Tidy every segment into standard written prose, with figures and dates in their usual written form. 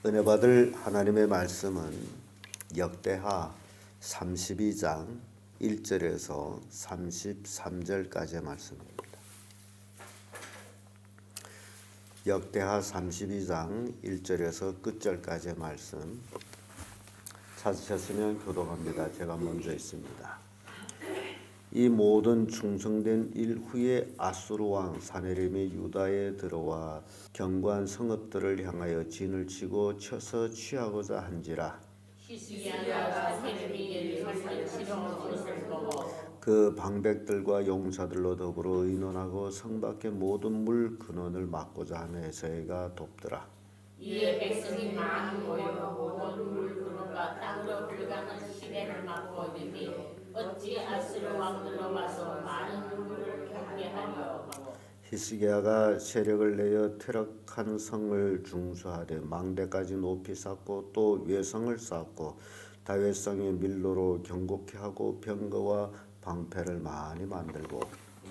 은혜 받을 하나님의 말씀은 역대하 32장 1절에서 33절까지의 말씀입니다. 역대하 32장 1절에서 끝절까지의 말씀 찾으셨으면 교독합니다. 제가 먼저 있습니다. 이 모든 충성된 일 후에 아수르 왕 사네립이 유다에 들어와 견고한 성읍들을 향하여 진을 치고 쳐서 취하고자 한지라. 그 방백들과 용사들로 더불어 의논하고 성 밖의 모든 물 근원을 막고자 하며 에서해가 돕더라. 이에 백성이 많이 모여 모든 물 근원과 땅으로 들어가는 시내를 막고 있으니 어찌 아수르 왕들로 와서 많은 물을 경계하려 하고. 히스기야가 세력을 내어 퇴락한 성을 중수하되 망대까지 높이 쌓고 또 외성을 쌓고 다윗성의 밀로로 견고케 하고 병거와 방패를 많이 만들고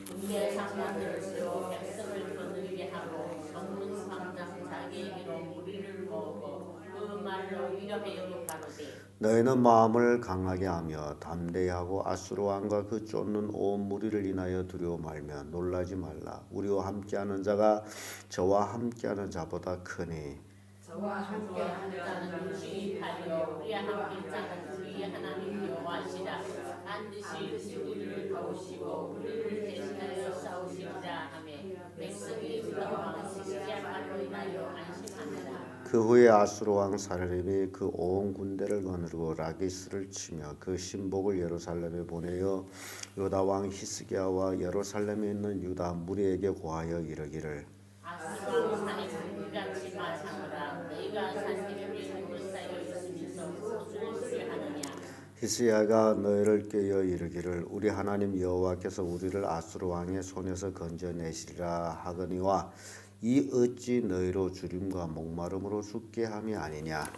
군대 장관들을 세워 백성을 거느리게 하고 전문 상장 자기에게로 무리를 모으고 그 말로 위로하여 가로되 너희는 마음을 강하게 하며 담대히 하고 아수르 왕과 그 쫓는 온 무리를 인하여 두려워 말며 놀라지 말라. 우리와 함께하는 자가 저와 함께하는 자보다 크니 저와 함께하는 자는 육신이 팔려 우리와 함께 자는 우리 하나님 여호와시라. 반드시 우리를 도우시고 우리를 대신하여 싸우시리라 하며 백성이 유다 왕 히스기야로 인하여 안심하니라. 그 후에 아수르 왕 사네립이 그 온 군대를 거느리고 라기스를 치며 그 신복을 예루살렘에 보내어 유다 왕 히스기야와 예루살렘에 있는 유다 무리에게 고하여 이르기를 아수르 왕 사네립이 같이 말하노라. 너희가 사네립이 둘러싸여 있으면서 무엇을 하느냐. 히스기야가 너희를 꾀어 이르기를 우리 하나님 여호와께서 우리를 아수르 왕의 손에서 건져내시리라 하거니와 이 어찌 너희로 주림과 목마름으로 죽게 함이 아니냐.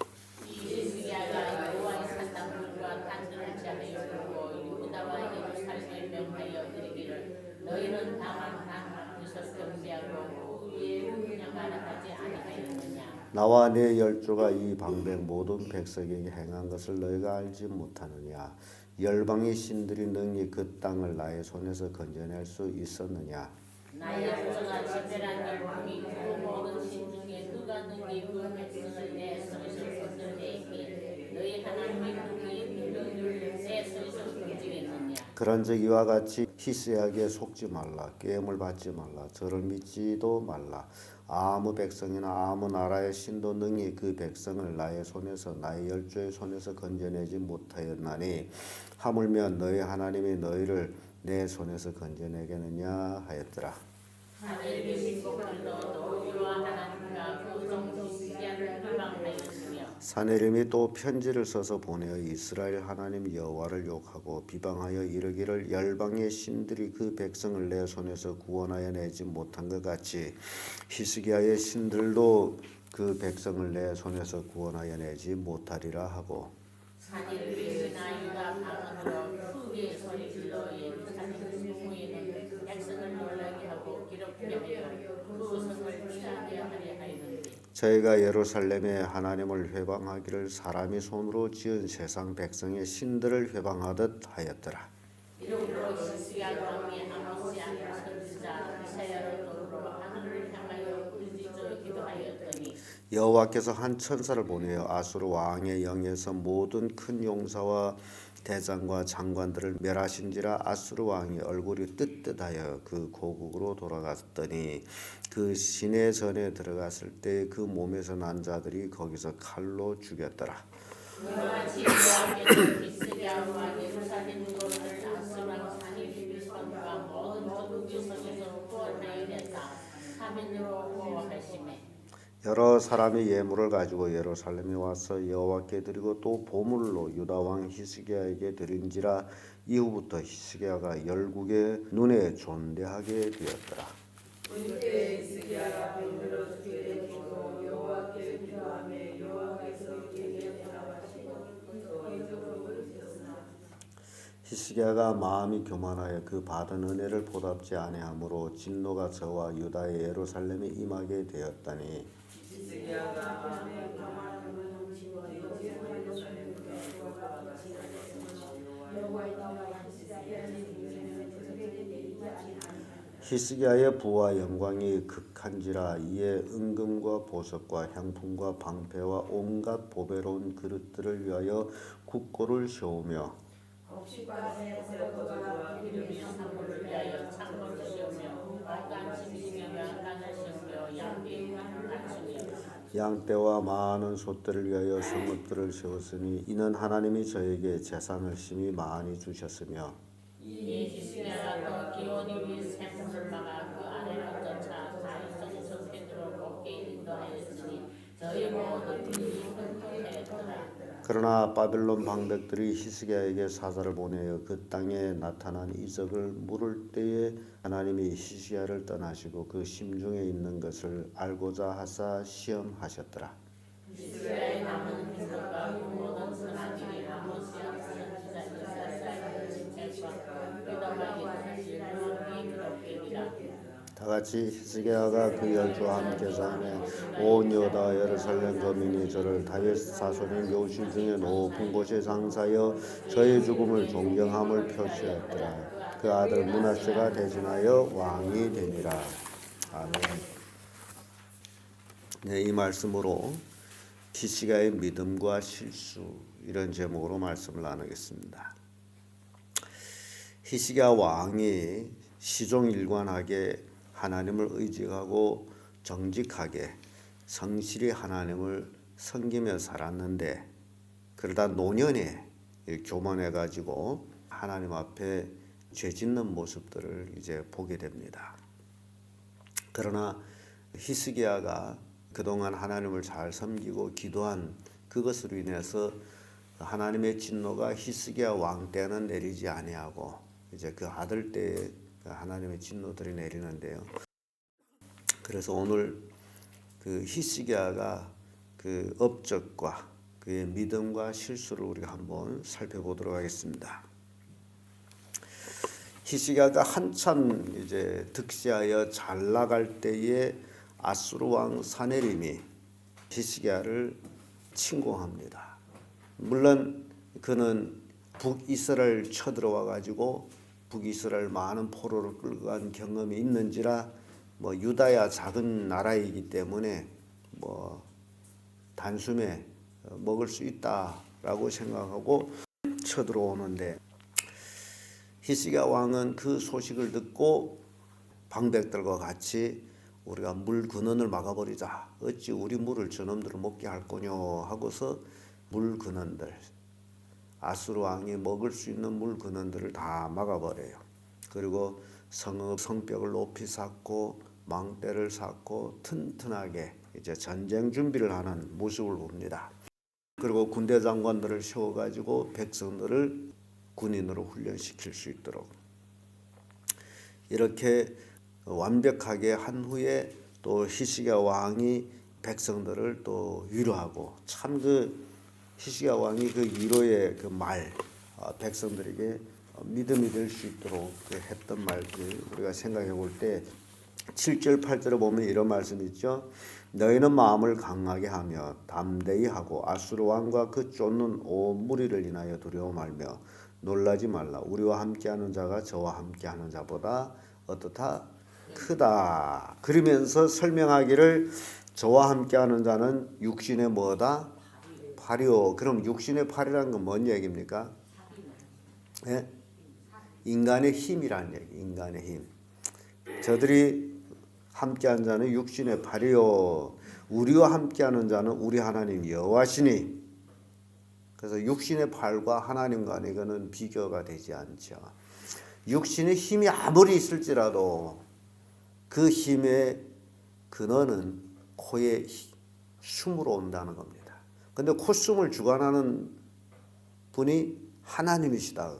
히스기야가 여호와의 산당들과 단들을 제하여 두고 유다와 예루살렘에 명하여 이르기를 너희는 다만 한 앞에서 경배하고 그 위에 분양하라 하지 아니하였느냐. 나와 내 열조가 이 방백 모든 백성에게 행한 것을 너희가 알지 못하느냐. 열방의 신들이 능히 그 땅을 나의 손에서 건져낼 수 있었느냐. 나의 열조가 집회란 열방이 그 모든 신 중에 누가 능히 그 백성을 내 손에서 건져내니 너희 하나님이 능히 너희를 내 손에서 건지겠느냐. 그런즉 이와 같이 히스기야에게 속지 말라. 꾀임을 받지 말라. 저를 믿지도 말라. 아무 백성이나 아무 나라의 신도 능히 그 백성을 나의 손에서 나의 열조의 손에서 건져내지 못하였나니 하물며 너희 하나님이 너희를 내 손에서 건져내겠느냐 하였더라. 사내립이 신복들도 너희와 하나님과 그 종 히스기야를 비방하였으며 사네립이 또 편지를 써서 보내어 이스라엘 하나님 여호와를 욕하고 비방하여 이르기를 열방의 신들이 그 백성을 내 손에서 구원하여 내지 못한 것 같이 히스기야의 신들도 그 백성을 내 손에서 구원하여 내지 못하리라 하고 사내립이 유다 방언으로 크게 소리질러 예루살렘 중후에는 백성을 놀라게 하고 기록하게 하여 그 성을 취하게 하려 하였는데 저희가 예루살렘에 하나님을 회방하기를 사람이 손으로 지은 세상 백성의 신들을 회방하듯 하였더라. 이러므로 히스기야 왕이 아모스 아들 선지자 이사야를 도로 하늘을 향하여 부르짖어 기도하였더니 여호와께서 한 천사를 보내어 아수르 왕의 영에서 모든 큰 용사와 대장과 장관들을 멸하신지라. 아수르 왕이 얼굴이 뜨뜻하여 그 고국으로 돌아갔더니 그 시내 전에 들어갔을 때 그 몸에서 난 자들이 거기서 칼로 죽였더라. 그와 같이 여호와께서 히스기야와 예루살렘 도를 아수르 왕 사내립의 손과 모든 저국의 손에서 구원하여 냈다 하면으로 보호하시매 여러 사람이 예물을 가지고 예루살렘에 와서 여호와께 드리고 또 보물로 유다 왕 히스기야에게 드린지라. 이후부터 히스기야가 열국의 눈에 존대하게 되었더라. 그때 히스기야가 병들어 죽게 되고 여호와께 기도하며 여호와께서 그에게 대답하시고 또 이적으로 그러셨으나 히스기야가 마음이 교만하여 그 받은 은혜를 보답지 아니하므로 진노가 저와 유다의 예루살렘에 임하게 되었다니 히스기야가 마음에 교만하여 히스기야의 부와 영광이 극한지라. 이에 은금과 보석과 향품과 방패와 온갖 보배로운 그릇들을 위하여 국고를 세우며 옥시관에 세워두가 기름이 사물을 위하여 창고를 씌우며 빨간 짐승이며 간을 씌우며 양떼 갖추며 양떼와 많은 소떼를 위하여 성읍들을 세웠으니 이는 하나님이 저에게 재산을 심히 많이 주셨으며 이에 히스기야가 또 기온이 샘물을 막아 그 아래로 쫓아 다윗성 성패들로 곱게 인도하였으니 저희 모든 민이 흥분하였더라. 그러나 바빌론 방백들이 히스기야에게 사자를 보내어 그 땅에 나타난 이적을 물을 때에 하나님이 히스기야를 떠나시고 그 심중에 있는 것을 알고자 하사 시험하셨더라. 히스기야의 남은 민족과 그 모든 선한 일이 아모스야 선지자 이사야의 책과 유다와 예루살렘의 기록되리라. 다같이 히스기야가 그 열주와 함께 자매 온 여호다 예루살렘 거민이 저를 다윗 자손인 요실 중에 높은 곳에 장사하여 저의 죽음을 존경함을 표시하였더라. 그 아들 므낫세가 대신하여 왕이 되니라. 아멘. 네, 이 말씀으로 히스기야의 믿음과 실수 이런 제목으로 말씀을 나누겠습니다. 히스기야 왕이 시종일관하게 하나님을 의지하고 정직하게 성실히 하나님을 섬기며 살았는데 그러다 노년에 교만해 가지고 하나님 앞에 죄 짓는 모습들을 이제 보게 됩니다. 그러나 히스기야가 그동안 하나님을 잘 섬기고 기도한 그것으로 인해서 하나님의 진노가 히스기야 왕 때는 내리지 아니하고 이제 그 아들 때에 하나님의 진노들이 내리는데요. 그래서 오늘 그 히스기야가 그 업적과 그의 믿음과 실수를 우리가 한번 살펴보도록 하겠습니다. 히스기야가 한참 이제 득세하여 잘 나갈 때에 아수르 왕 사네림이 히스기야를 침공합니다. 물론 그는 북이스라엘 쳐들어와 가지고 북이스라엘 많은 포로를 끌고 간 경험이 있는지라 뭐 유다야 작은 나라이기 때문에 뭐 단숨에 먹을 수 있다라고 생각하고 쳐들어오는데 히스기야 왕은 그 소식을 듣고 방백들과 같이 우리가 물 근원을 막아버리자. 어찌 우리 물을 저놈들을 먹게 할 거뇨 하고서 물 근원들 아수르 왕이 먹을 수 있는 물 근원들을 다 막아버려요. 그리고 성벽을 높이 쌓고 망대를 쌓고 튼튼하게 이제 전쟁 준비를 하는 모습을 봅니다. 그리고 군대 장관들을 세워가지고 백성들을 군인으로 훈련시킬 수 있도록 이렇게 완벽하게 한 후에 또 히스기야 왕이 백성들을 또 위로하고 참 그 히스기야 왕이 그 위로의 그 말 백성들에게 믿음이 될 수 있도록 했던 말들 우리가 생각해 볼 때 7절 8절에 보면 이런 말씀이 있죠. 너희는 마음을 강하게 하며 담대히 하고 아수르 왕과 그 쫓는 온 무리를 인하여 두려워 말며 놀라지 말라. 우리와 함께하는 자가 저와 함께하는 자보다 어떻다? 크다. 그러면서 설명하기를 저와 함께하는 자는 육신의 뭐다? 팔이요. 그럼 육신의 팔이라는 건 뭔 얘기입니까? 예? 인간의 힘이라는 얘기. 인간의 힘. 저들이 함께한 자는 육신의 팔이요. 우리와 함께하는 자는 우리 하나님 여호와시니. 그래서 육신의 팔과 하나님 간의 이거는 비교가 되지 않죠. 육신의 힘이 아무리 있을지라도 그 힘의 근원은 코의 숨으로 온다는 겁니다. 근데 콧숨을 주관하는 분이 하나님이시다.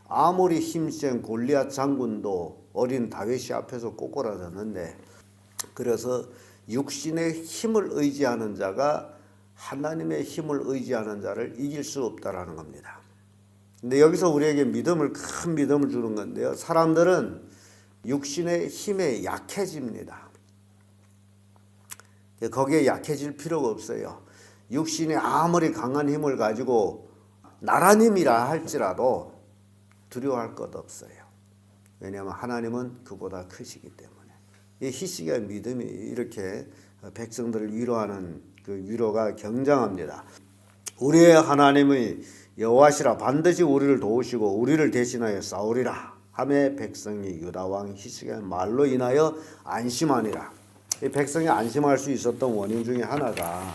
아무리 힘센 골리앗 장군도 어린 다윗이 앞에서 꼬꾸라졌는데 그래서 육신의 힘을 의지하는 자가 하나님의 힘을 의지하는 자를 이길 수 없다라는 겁니다. 근데 여기서 우리에게 큰 믿음을 주는 건데요. 사람들은 육신의 힘에 약해집니다. 거기에 약해질 필요가 없어요. 육신이 아무리 강한 힘을 가지고 나라님이라 할지라도 두려워할 것 없어요. 왜냐하면 하나님은 그보다 크시기 때문에. 이 히스기야의 믿음이 이렇게 백성들을 위로하는 그 위로가 굉장합니다. 우리의 하나님의 여호와시라, 반드시 우리를 도우시고 우리를 대신하여 싸우리라 하매 백성이 유다 왕 히스기야의 말로 인하여 안심하니라. 이 백성이 안심할 수 있었던 원인 중에 하나가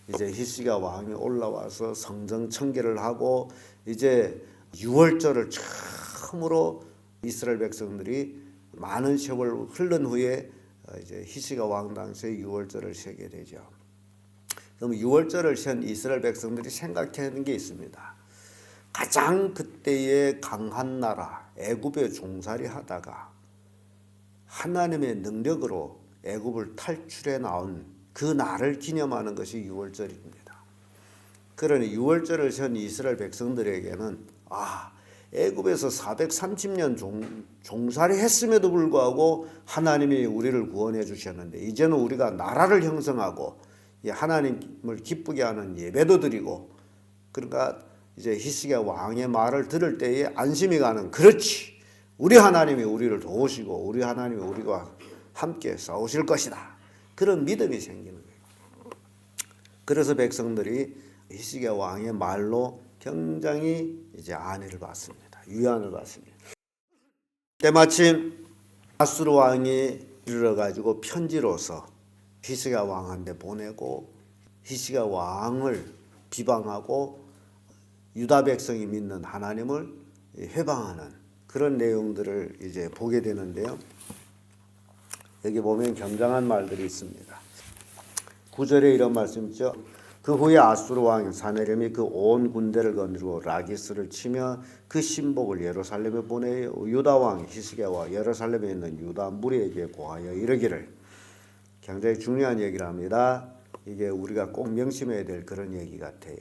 이제 히스기야 왕이 올라와서 성전 청결을 하고 이제 유월절을 처음으로 이스라엘 백성들이 많은 세월 흐른 후에 이제 히스기야 왕 당시에 유월절을 세게 되죠. 그럼 유월절을 센 이스라엘 백성들이 생각하는 게 있습니다. 가장 그때의 강한 나라 애굽에 종살이 하다가 하나님의 능력으로 애굽을 탈출해 나온 그 날을 기념하는 것이 유월절입니다. 그러니 유월절을 센 이스라엘 백성들에게는 애굽에서 430년 종살이 했음에도 불구하고 하나님이 우리를 구원해 주셨는데 이제는 우리가 나라를 형성하고 하나님을 기쁘게 하는 예배도 드리고, 그러니까 이제 히스기야 왕의 말을 들을 때에 안심이 가는, 그렇지, 우리 하나님이 우리를 도우시고 우리 하나님이 우리와 함께 싸우실 것이다, 그런 믿음이 생기는 거예요. 그래서 백성들이 히스기야 왕의 말로 굉장히 이제 안위를 받습니다. 위안을 받습니다. 때마침 아수르 왕이 이르러 가지고 편지로서 히스기야 왕한테 보내고 히스기야 왕을 비방하고 유다 백성이 믿는 하나님을 회방하는 그런 내용들을 이제 보게 되는데요. 여기 보면 굉장한 말들이 있습니다. 9절에 이런 말씀 있죠. 그 후에 아수르 왕 사네립이 그 온 군대를 거느리고 라기스를 치며 그 신복을 예루살렘에 보내어 유다 왕 히스기야와 예루살렘에 있는 유다 무리에게 고하여 이르기를. 굉장히 중요한 얘기를 합니다. 이게 우리가 꼭 명심해야 될 그런 얘기 같아요.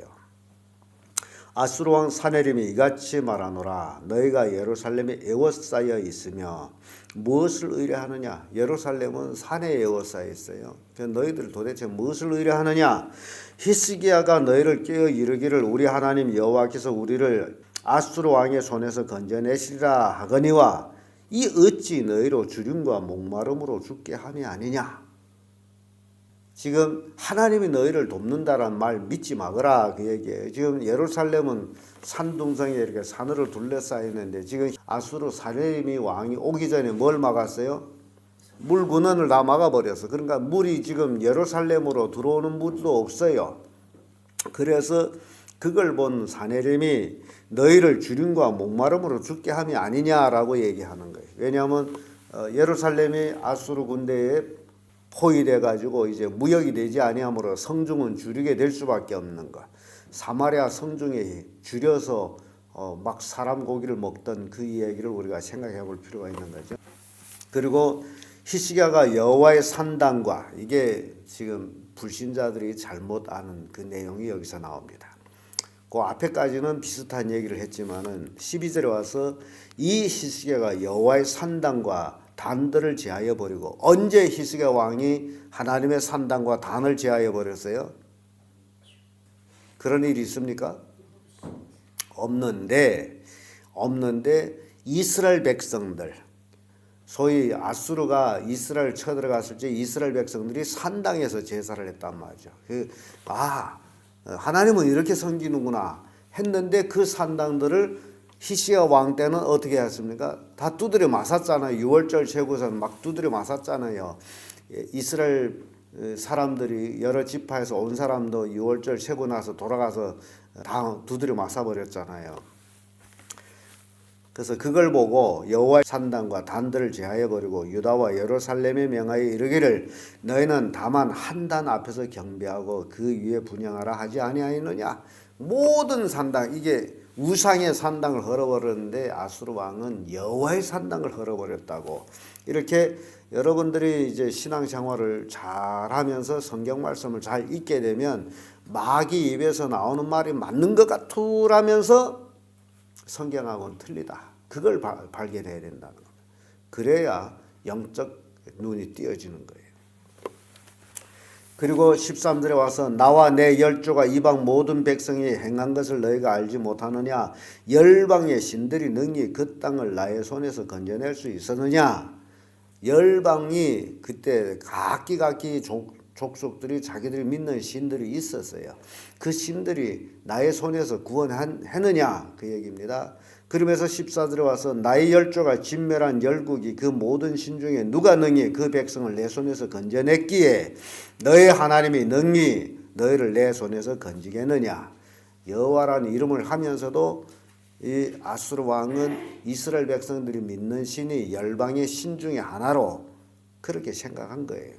아수르 왕 사네립이 이같이 말하노라. 너희가 예루살렘에 에워싸여 있으며 무엇을 의뢰하느냐. 예루살렘은 산에 에워싸여 있어요. 너희들 도대체 무엇을 의뢰하느냐. 히스기야가 너희를 깨어 이르기를 우리 하나님 여호와께서 우리를 아수르 왕의 손에서 건져내시리라 하거니와 이 어찌 너희로 주림과 목마름으로 죽게 함이 아니냐. 지금 하나님이 너희를 돕는다란 말 믿지 마거라, 그 얘기예요. 지금 예루살렘은 산둥성에 이렇게 산으로 둘러싸여 있는데 지금 아수르 사네립이 왕이 오기 전에 뭘 막았어요? 물 근원을 다 막아버렸어. 그러니까 물이 지금 예루살렘으로 들어오는 물도 없어요. 그래서 그걸 본 사네립이 너희를 주림과 목마름으로 죽게 함이 아니냐라고 얘기하는 거예요. 왜냐하면 예루살렘이 아수르 군대에 포위돼 가지고 이제 무역이 되지 아니하므로 성중은 줄이게 될 수밖에 없는 것. 사마리아 성중에 줄여서 막 사람 고기를 먹던 그 이야기를 우리가 생각해 볼 필요가 있는 거죠. 그리고 히스기야가 여호와의 산당과, 이게 지금 불신자들이 잘못 아는 그 내용이 여기서 나옵니다. 그 앞에까지는 비슷한 얘기를 했지만은 12절에 와서 이 히스기야가 여호와의 산당과 단들을 제하여 버리고, 언제 히스기야 왕이 하나님의 산당과 단을 제하여 버렸어요? 그런 일이 있습니까? 없는데 이스라엘 백성들, 소위 아수르가 이스라엘 쳐들어갔을 때 이스라엘 백성들이 산당에서 제사를 했단 말이죠. 하나님은 이렇게 섬기는구나 했는데 그 산당들을 히스기야 왕 때는 어떻게 했습니까? 다 두드려 맞았잖아요. 유월절 세고선 막 두드려 맞았잖아요. 이스라엘 사람들이 여러 지파에서 온 사람도 유월절 세고 나서 돌아가서 다 두드려 맞아버렸잖아요. 그래서 그걸 보고 여호와의 산당과 단들을 제하여 버리고 유다와 예루살렘에 명하여 이르기를 너희는 다만 한 단 앞에서 경배하고 그 위에 분향하라 하지 아니하였느냐. 모든 산당, 이게 우상의 산당을 헐어버렸는데 아수르 왕은 여호와의 산당을 헐어버렸다고. 이렇게 여러분들이 이제 신앙생활을 잘하면서 성경 말씀을 잘 읽게 되면 마귀 입에서 나오는 말이 맞는 것 같으라면서 성경하고는 틀리다, 그걸 발견해야 된다는 겁니다. 그래야 영적 눈이 띄어지는 거예요. 그리고 13절에 와서 나와 내 열조가 이방 모든 백성이 행한 것을 너희가 알지 못하느냐? 열방의 신들이 능히 그 땅을 나의 손에서 건져낼 수 있었느냐? 열방이 그때 각기 족속들이 자기들이 믿는 신들이 있었어요. 그 신들이 나의 손에서 구원했느냐? 그 얘기입니다. 그러면서 14절에 와서 나의 열조가 진멸한 열국이 그 모든 신 중에 누가 능히 그 백성을 내 손에서 건져냈기에 너의 하나님이 능히 너희를 내 손에서 건지겠느냐. 여호와라는 이름을 하면서도 이 아수르 왕은 이스라엘 백성들이 믿는 신이 열방의 신 중에 하나로 그렇게 생각한 거예요.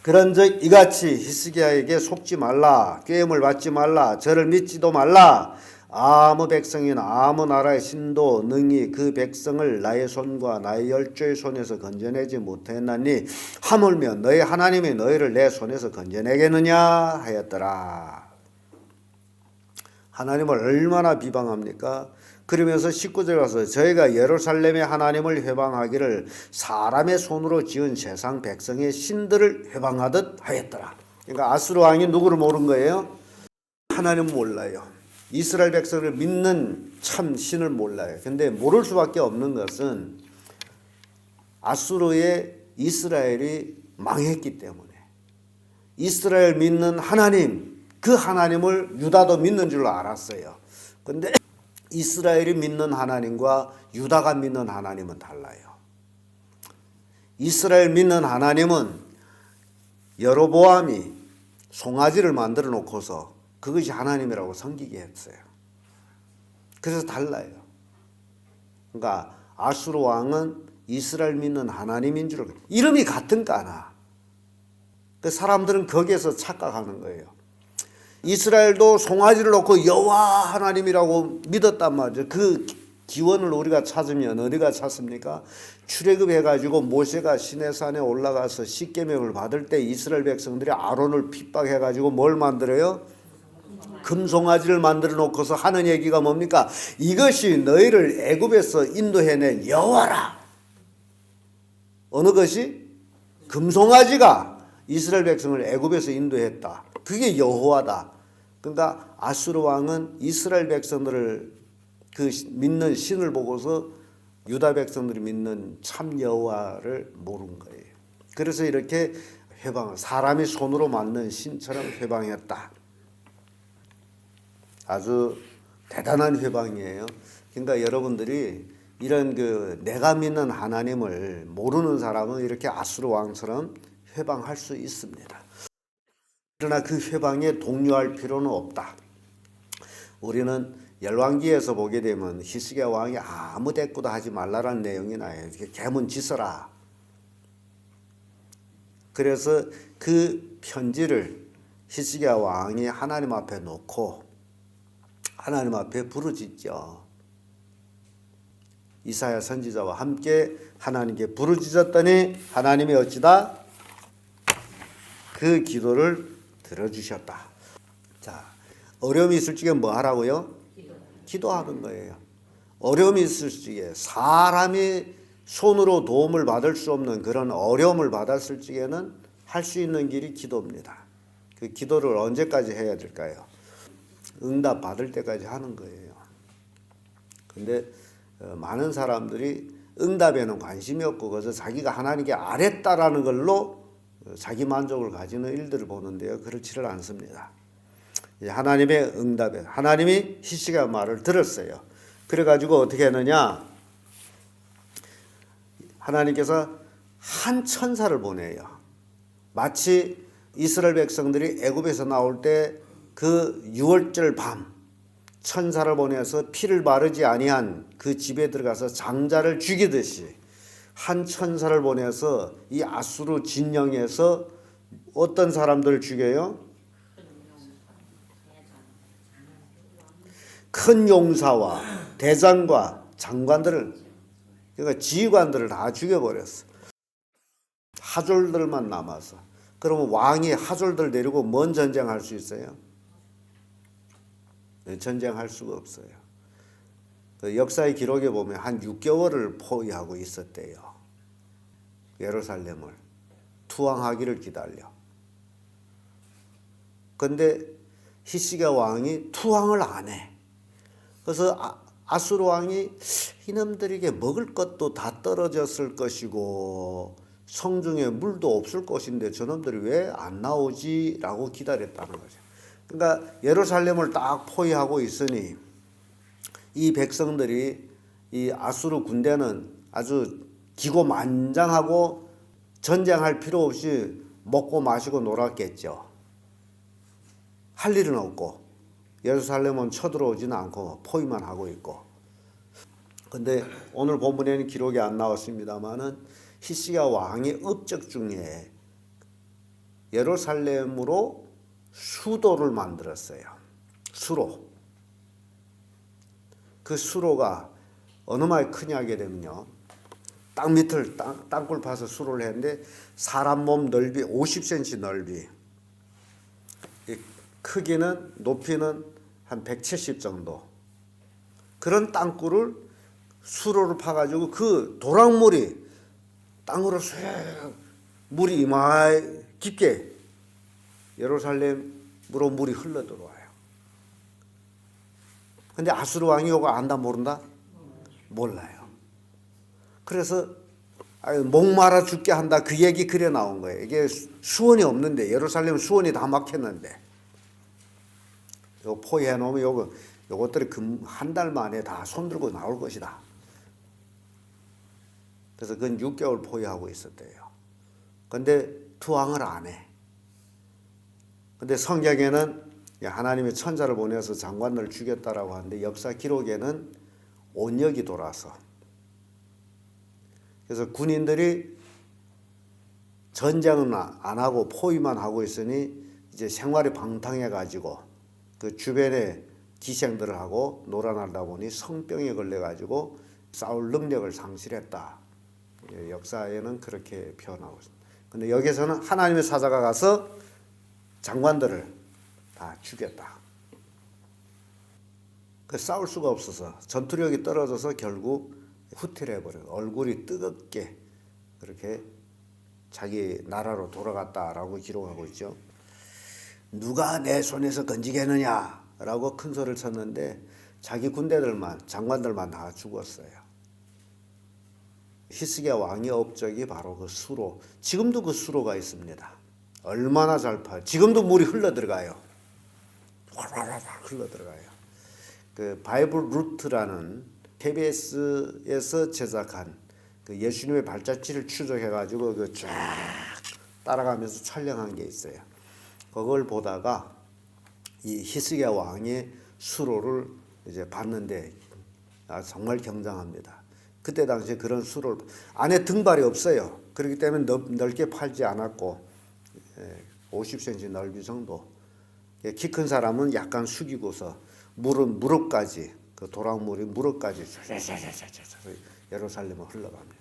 그런즉 이같이 히스기야에게 속지 말라, 꾀임을 받지 말라, 저를 믿지도 말라. 아무 백성이나 아무 나라의 신도 능히 그 백성을 나의 손과 나의 열조의 손에서 건져내지 못했나니 하물며 너희 하나님이 너희를 내 손에서 건져내겠느냐 하였더라. 하나님을 얼마나 비방합니까? 그러면서 19절 가서 저희가 예루살렘의 하나님을 회방하기를 사람의 손으로 지은 세상 백성의 신들을 회방하듯 하였더라. 그러니까 아수르 왕이 누구를 모른 거예요? 하나님 몰라요. 이스라엘 백성을 믿는 참 신을 몰라요. 근데 모를 수밖에 없는 것은 아수르의 이스라엘이 망했기 때문에 이스라엘 믿는 하나님, 그 하나님을 유다도 믿는 줄로 알았어요. 근데 이스라엘이 믿는 하나님과 유다가 믿는 하나님은 달라요. 이스라엘 믿는 하나님은 여로보암이 송아지를 만들어 놓고서 그것이 하나님이라고 섬기게 했어요. 그래서 달라요. 그러니까 아수르 왕은 이스라엘 믿는 하나님인 줄 알고 이름이 같은까나 그 사람들은 거기에서 착각하는 거예요. 이스라엘도 송아지를 놓고 여호와 하나님이라고 믿었단 말이죠. 그 기원을 우리가 찾으면 어디가 찾습니까? 출애굽해가지고 모세가 시내산에 올라가서 십계명을 받을 때 이스라엘 백성들이 아론을 핍박해가지고 뭘 만들어요? 금송아지를 만들어 놓고서 하는 얘기가 뭡니까? 이것이 너희를 애굽에서 인도해낸 여호와라. 어느 것이? 금송아지가 이스라엘 백성을 애굽에서 인도했다. 그게 여호와다. 그러니까 아수르 왕은 이스라엘 백성들을 그 믿는 신을 보고서 유다 백성들이 믿는 참 여호와를 모른 거예요. 그래서 이렇게 회방을 사람이 손으로 만든 신처럼 회방했다. 아주 대단한 회방이에요. 그러니까 여러분들이 이런 그 내가 믿는 하나님을 모르는 사람은 이렇게 아수르 왕처럼 회방할 수 있습니다. 그러나 그 회방에 동요할 필요는 없다. 우리는 열왕기에서 보게 되면 히스기야 왕이 아무 대꾸도 하지 말라라는 내용이 나요. 계문지서라. 그래서 그 편지를 히스기야 왕이 하나님 앞에 놓고 하나님 앞에 부르짖죠. 이사야 선지자와 함께 하나님께 부르짖었더니 하나님이 어찌다 그 기도를 들어주셨다. 자, 어려움이 있을 적에 뭐 하라고요? 기도하는 거예요. 어려움이 있을 적에 사람이 손으로 도움을 받을 수 없는 그런 어려움을 받았을 적에는 할 수 있는 길이 기도입니다. 그 기도를 언제까지 해야 될까요? 응답 받을 때까지 하는 거예요. 근데 많은 사람들이 응답에는 관심이 없고 그래서 자기가 하나님께 알았다라는 걸로 자기 만족을 가지는 일들을 보는데요. 그렇지를 않습니다. 하나님의 응답에 하나님이 히스기야 말을 들었어요. 그래가지고 어떻게 했느냐? 하나님께서 한 천사를 보내요. 마치 이스라엘 백성들이 애굽에서 나올 때 그 유월절 밤 천사를 보내서 피를 바르지 아니한 그 집에 들어가서 장자를 죽이듯이 한 천사를 보내서 이 아수르 진영에서 어떤 사람들을 죽여요? 큰 용사와 대장과 장관들을, 그러니까 지휘관들을 다 죽여버렸어. 하졸들만 남아서. 그러면 왕이 하졸들 데리고 뭔 전쟁할 수 있어요? 전쟁할 수가 없어요. 역사의 기록에 보면 한 6개월을 포위하고 있었대요. 예루살렘을 투항하기를 기다려. 근데 히스기야 왕이 투항을 안 해. 그래서 아수르 왕이 이놈들에게 먹을 것도 다 떨어졌을 것이고 성중에 물도 없을 것인데 저놈들이 왜 안 나오지? 라고 기다렸다는 거죠. 그러니까 예루살렘을 딱 포위하고 있으니 이 백성들이 이 아수르 군대는 아주 기고만장하고 전쟁할 필요 없이 먹고 마시고 놀았겠죠. 할 일은 없고 예루살렘은 쳐들어오지는 않고 포위만 하고 있고. 근데 오늘 본문에는 기록이 안 나왔습니다만은 히스기야 왕의 업적 중에 예루살렘으로 수도를 만들었어요. 수로. 그 수로가 어느 마이 크냐 하게 되면요. 땅 밑을 땅굴 파서 수로를 했는데 사람 몸 넓이 50cm 넓이. 크기는 높이는 한 170 정도. 그런 땅굴을 수로를 파가지고 그 도랑물이 땅으로 쑥 물이 이마에 깊게 예루살렘으로 물이 흘러 들어와요. 근데 아수르 왕이 이거 안다 모른다? 몰라요. 그래서 목마라 죽게 한다 그 얘기 그래 나온 거예요. 이게 수원이 없는데 예루살렘 수원이 다 막혔는데 이거 포위해 놓으면 요것들이 한 달 만에 다 손들고 나올 것이다. 그래서 그건 6개월 포위하고 있었대요. 근데 투항을 안 해. 근데 성경에는 하나님의 천사를 보내서 장관들을 죽였다라고 하는데 역사 기록에는 온역이 돌아서 그래서 군인들이 전쟁은 안 하고 포위만 하고 있으니 이제 생활이 방탕해 가지고 그 주변에 기생들을 하고 놀아나다 보니 성병에 걸려 가지고 싸울 능력을 상실했다. 역사에는 그렇게 표현하고 있습니다. 근데 여기서는 하나님의 사자가 가서 장관들을 다 죽였다. 그 싸울 수가 없어서 전투력이 떨어져서 결국 후퇴를 해버려요. 얼굴이 뜨겁게 그렇게 자기 나라로 돌아갔다라고 기록하고 있죠. 누가 내 손에서 건지겠느냐라고 큰 소리를 쳤는데 자기 군대들만 장관들만 다 죽었어요. 히스기야 왕의 업적이 바로 그 수로. 지금도 그 수로가 있습니다. 얼마나 잘 파요. 지금도 물이 흘러 들어가요. 활활활 흘러 들어가요. 그 바이블 루트라는 KBS에서 제작한 그 예수님의 발자취를 추적해가지고 그 쫙 따라가면서 촬영한 게 있어요. 그걸 보다가 이 히스기야 왕의 수로를 이제 봤는데 정말 경장합니다. 그때 당시에 그런 수로를 안에 등발이 없어요. 그렇기 때문에 넓게 팔지 않았고 50cm 넓이 정도. 키 큰 사람은 약간 숙이고서 물은 무릎까지 그 도랑물이 무릎까지 예루살렘을 흘러갑니다.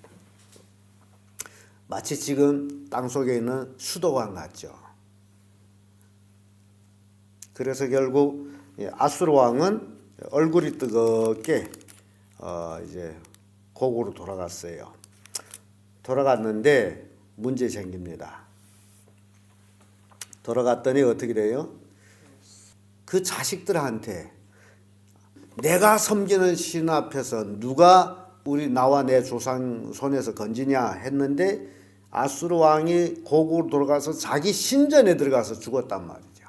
마치 지금 땅속에 있는 수도관 같죠. 그래서 결국 아수르 왕은 얼굴이 뜨겁게 이제 고국으로 돌아갔어요. 돌아갔는데 문제 생깁니다. 돌아갔더니 어떻게 돼요? 그 자식들한테 내가 섬기는 신 앞에서 누가 나와 내 조상 손에서 건지냐 했는데 아수르 왕이 고국으로 돌아가서 자기 신전에 들어가서 죽었단 말이죠.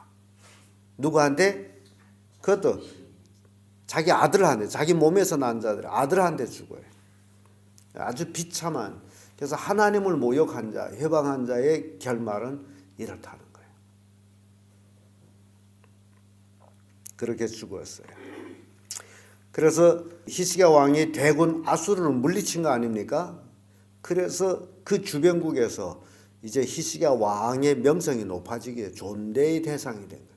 누구한테? 그것도 자기 아들한테, 자기 몸에서 난 자들 아들한테 죽어요. 아주 비참한. 그래서 하나님을 모욕한 자, 회방한 자의 결말은 이렇다는 거예요. 그렇게 죽었어요. 그래서 히스기야 왕이 대군 아수르를 물리친 거 아닙니까? 그래서 그 주변국에서 이제 히스기야 왕의 명성이 높아지기에 존대의 대상이 된 거예요.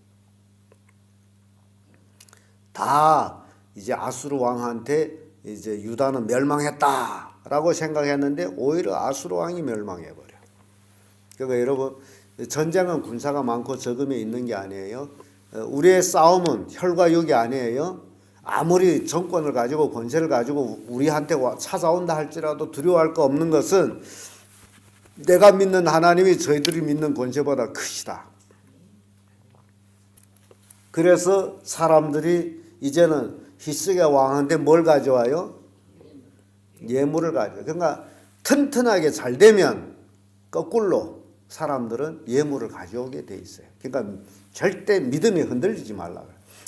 다 이제 아수르 왕한테 이제 유다는 멸망했다라고 생각했는데 오히려 아수르 왕이 멸망해버려. 그러니까 여러분 전쟁은 군사가 많고 적음에 있는 게 아니에요. 우리의 싸움은 혈과 육이 아니에요. 아무리 정권을 가지고 권세를 가지고 우리한테 찾아온다 할지라도 두려워할 거 없는 것은 내가 믿는 하나님이 저희들이 믿는 권세보다 크시다. 그래서 사람들이 이제는 히스기야 왕한테 뭘 가져와요? 예물을 가져와요. 그러니까 튼튼하게 잘 되면 거꾸로 사람들은 예물을 가져오게 돼 있어요. 그러니까 절대 믿음이 흔들리지 말라.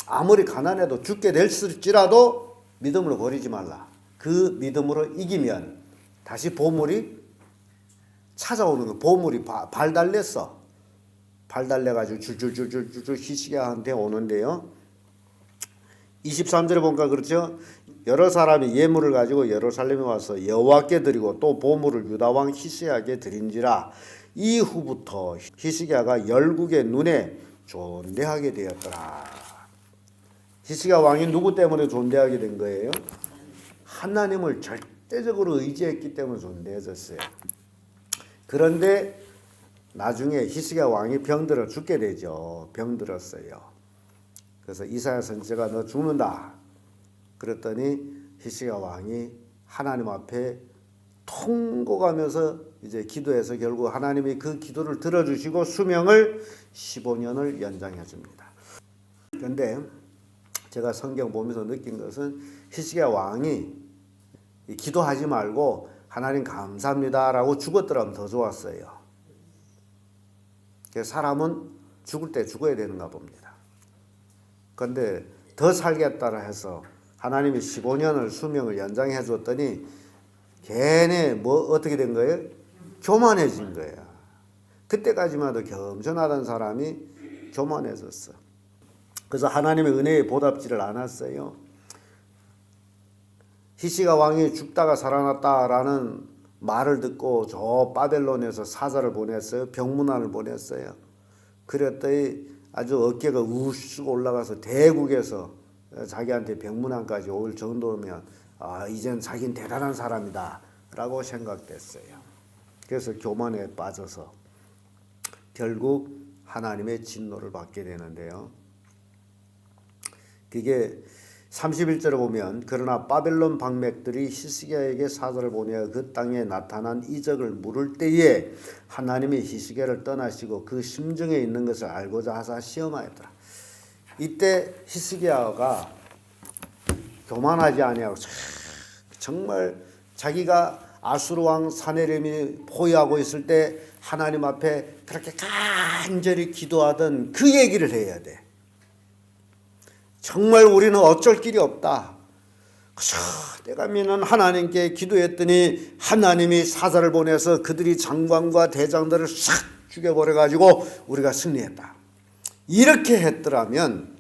아무리 가난해도 죽게 될지라도 믿음을 버리지 말라. 그 믿음으로 이기면 다시 보물이 찾아오는 거. 보물이 발 달렸어. 발 달려가지고 줄줄줄줄줄 히스기야한테 오는데요. 23절에 보니까 그렇죠. 여러 사람이 예물을 가지고 예루살렘에 와서 여호와께 드리고 또 보물을 유다 왕 히스기야에게 드린지라. 이후부터 히스기야가 열국의 눈에 존대하게 되었더라. 히스기야 왕이 누구 때문에 존대하게 된 거예요? 하나님을 절대적으로 의지했기 때문에 존대해졌어요. 그런데 나중에 히스기야 왕이 병들어 죽게 되죠. 병들었어요. 그래서 이사야 선지자가 너 죽는다. 그랬더니 히스기야 왕이 하나님 앞에 통곡하면서 이제 기도해서 결국 하나님이 그 기도를 들어주시고 수명을 15년을 연장해 줍니다. 그런데 제가 성경 보면서 느낀 것은 히스기야 왕이 기도하지 말고 하나님 감사합니다라고 죽었더라면 더 좋았어요. 사람은 죽을 때 죽어야 되는가 봅니다. 그런데 더 살겠다라 해서 하나님이 15년을 수명을 연장해 줬더니 걔네 뭐 어떻게 된 거예요? 교만해진 거야. 그때까지만 해도 겸손하던 사람이 교만해졌어. 그래서 하나님의 은혜에 보답지를 않았어요. 히스기야 왕이 죽다가 살아났다라는 말을 듣고 저 바벨론에서 사자를 보냈어요. 병문안을 보냈어요. 그랬더니 아주 어깨가 우쑥 올라가서 대국에서 자기한테 병문안까지 올 정도면 이젠 자기는 대단한 사람이다 라고 생각됐어요. 그래서 교만에 빠져서 결국 하나님의 진노를 받게 되는데요. 그게 31절에 보면 그러나 바벨론 방맥들이 히스기야에게 사자를 보내어 그 땅에 나타난 이적을 물을 때에 하나님이 히스기야를 떠나시고 그 심정에 있는 것을 알고자 하사 시험하였더라. 이때 히스기야가 교만하지 아니하고 정말 자기가 아수르 왕 사네립이 포위하고 있을 때 하나님 앞에 그렇게 간절히 기도하던 그 얘기를 해야 돼. 정말 우리는 어쩔 길이 없다. 내가 믿는 하나님께 기도했더니 하나님이 사자를 보내서 그들이 장관과 대장들을 싹 죽여버려가지고 우리가 승리했다. 이렇게 했더라면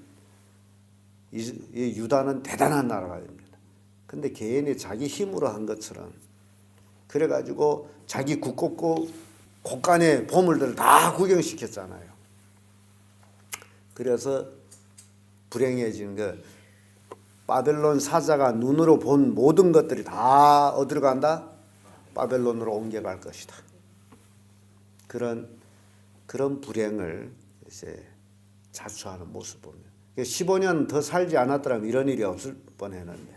이 유다는 대단한 나라가 됩니다. 근데 개인이 자기 힘으로 한 것처럼 그래가지고 자기 곳간의 보물들을 다 구경시켰잖아요. 그래서 불행해지는 거, 바벨론 사자가 눈으로 본 모든 것들이 다 어디로 간다? 바벨론으로 옮겨갈 것이다. 그런 불행을 이제 자초하는 모습 보면 15년 더 살지 않았더라면 이런 일이 없을 뻔했는데,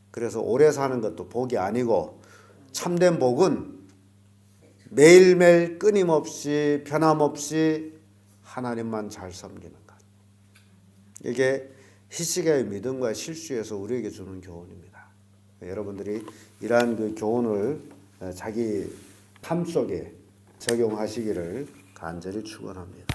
그래서 오래 사는 것도 복이 아니고 참된 복은 매일매일 끊임없이 변함없이 하나님만 잘 섬기는 것. 이게 히스기야의 믿음과 실수에서 우리에게 주는 교훈입니다. 여러분들이 이러한 그 교훈을 자기 삶 속에 적용하시기를 간절히 축원합니다.